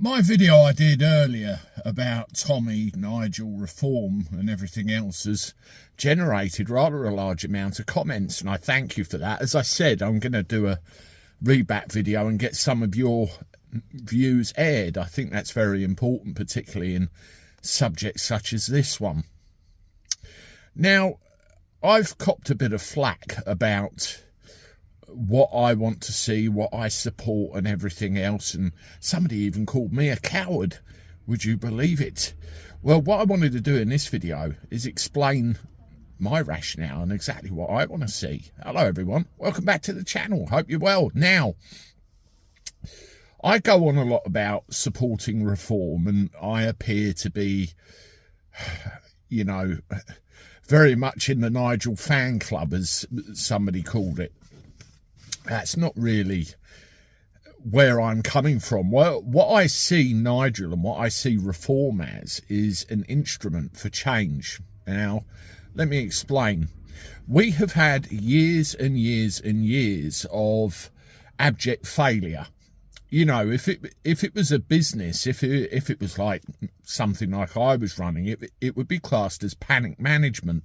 My video I did earlier about Tommy, Nigel, reform and everything else has generated rather a large amount of comments, and I thank you for that. As I said, I'm going to do a reback video and get some of your views aired. I think that's very important, particularly in subjects such as this one. Now, I've copped a bit of flack about what I want to see, what I support and everything else, and somebody even called me a coward. Would you believe it? Well, what I wanted to do in this video is explain my rationale and exactly what I want to see. Hello everyone, welcome back to the channel, hope you're well. Now, I go on a lot about supporting reform, and I appear to be, you know, very much in the Nigel fan club, as somebody called it. That's not really where I'm coming from. Well, what I see Nigel and what I see reform as is an instrument for change. Now, let me explain. We have had years and years and years of abject failure. You know, if it was a business, if it was like something like I was running, it would be classed as panic management.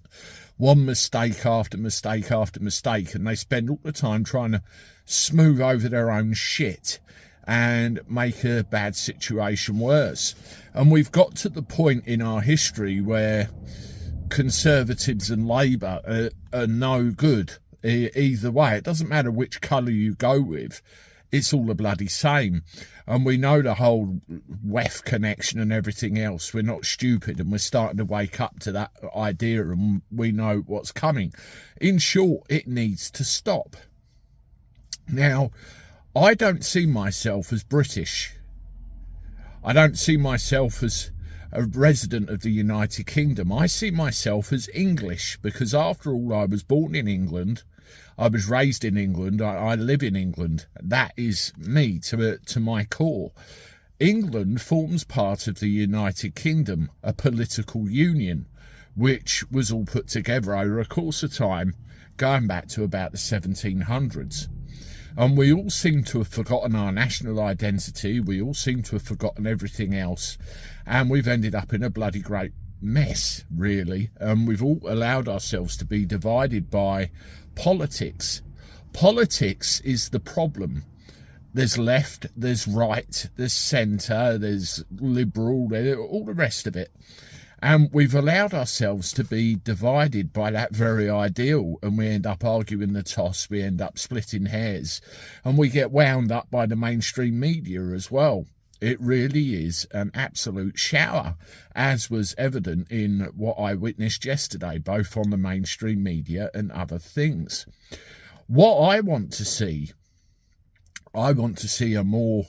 One mistake after mistake after mistake, and they spend all the time trying to smooth over their own shit and make a bad situation worse. And we've got to the point in our history where Conservatives and Labour are no good either way. It doesn't matter which colour you go with. It's all the bloody same. And we know the whole WEF connection and everything else. We're not stupid, and we're starting to wake up to that idea, and we know what's coming. In short, it needs to stop. Now, I don't see myself as British. I don't see myself as a resident of the United Kingdom. I see myself as English, because after all, I was born in England. I was raised in England. I live in England. That is me to my core. England forms part of the United Kingdom, a political union, which was all put together over a course of time, going back to about the 1700s. And we all seem to have forgotten our national identity. We all seem to have forgotten everything else. And we've ended up in a bloody great mess, really. And we've all allowed ourselves to be divided by politics. Politics is the problem. There's left, there's right, there's centre, there's liberal, all the rest of it. And we've allowed ourselves to be divided by that very ideal, and we end up arguing the toss, we end up splitting hairs, and we get wound up by the mainstream media as well. It really is an absolute shower, as was evident in what I witnessed yesterday, both on the mainstream media and other things. What I want to see a more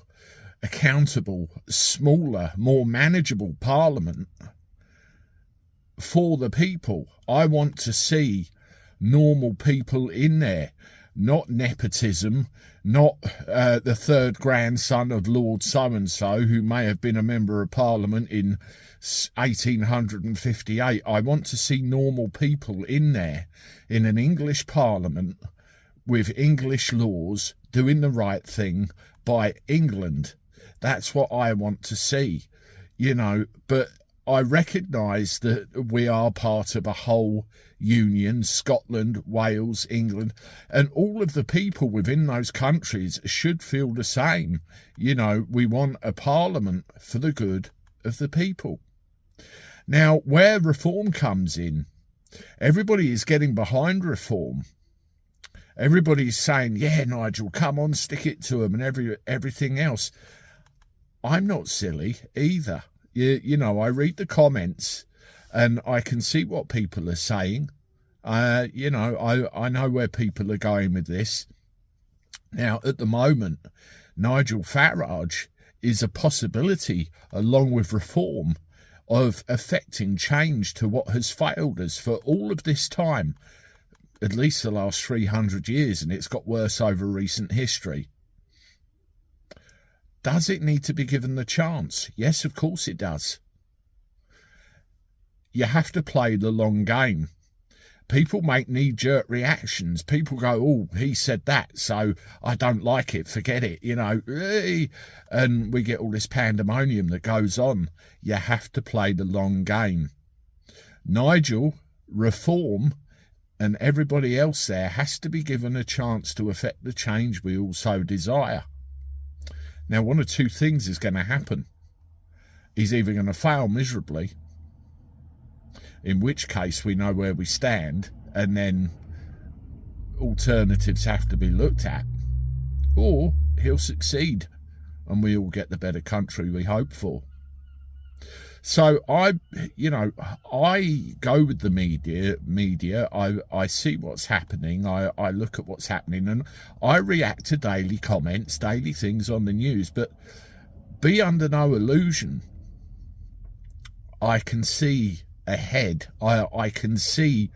accountable, smaller, more manageable parliament for the people. I want to see normal people in there, not nepotism, not the third grandson of Lord so-and-so who may have been a member of Parliament in 1858. I want to see normal people in there, in an English Parliament, with English laws, doing the right thing by England. That's what I want to see, you know, but I recognise that we are part of a whole union, Scotland, Wales, England, and all of the people within those countries should feel the same. You know, we want a parliament for the good of the people. Now, where reform comes in, everybody is getting behind reform. Everybody's saying, yeah, Nigel, come on, stick it to them and everything else. I'm not silly either. You know, I read the comments and I can see what people are saying. You know, I know where people are going with this. Now, at the moment, Nigel Farage is a possibility, along with reform, of affecting change to what has failed us for all of this time, at least the last 300 years, and it's got worse over recent history. Does it need to be given the chance? Yes, of course it does. You have to play the long game. People make knee-jerk reactions. People go, oh, he said that, so I don't like it, forget it, you know. And we get all this pandemonium that goes on. You have to play the long game. Nigel, Reform, and everybody else there has to be given a chance to effect the change we all so desire. Now, one of two things is going to happen. He's either going to fail miserably, in which case we know where we stand, and then alternatives have to be looked at, or he'll succeed and we all get the better country we hope for. So I go with the media. I see what's happening. I look at what's happening, and I react to daily comments, daily things on the news. But be under no illusion. I can see ahead. I can see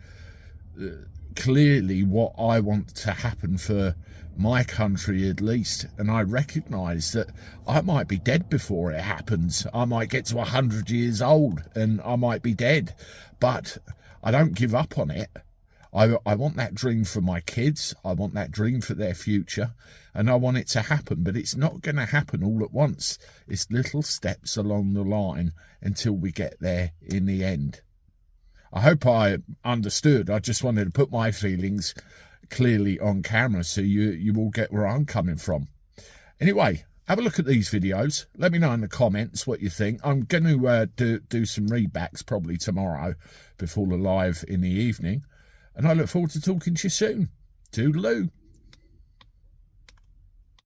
clearly what I want to happen for my country at least, and I recognise that I might be dead before it happens. I might get to 100 years old and I might be dead, but I don't give up on it. I want that dream for my kids. I want that dream for their future, and I want it to happen, but it's not going to happen all at once. It's little steps along the line until we get there in the end. I hope I understood. I just wanted to put my feelings clearly on camera so you all get where I'm coming from. Anyway, have a look at these videos. Let me know in the comments what you think. I'm going to do some readbacks probably tomorrow before the live in the evening, and I look forward to talking to you soon. Toodaloo.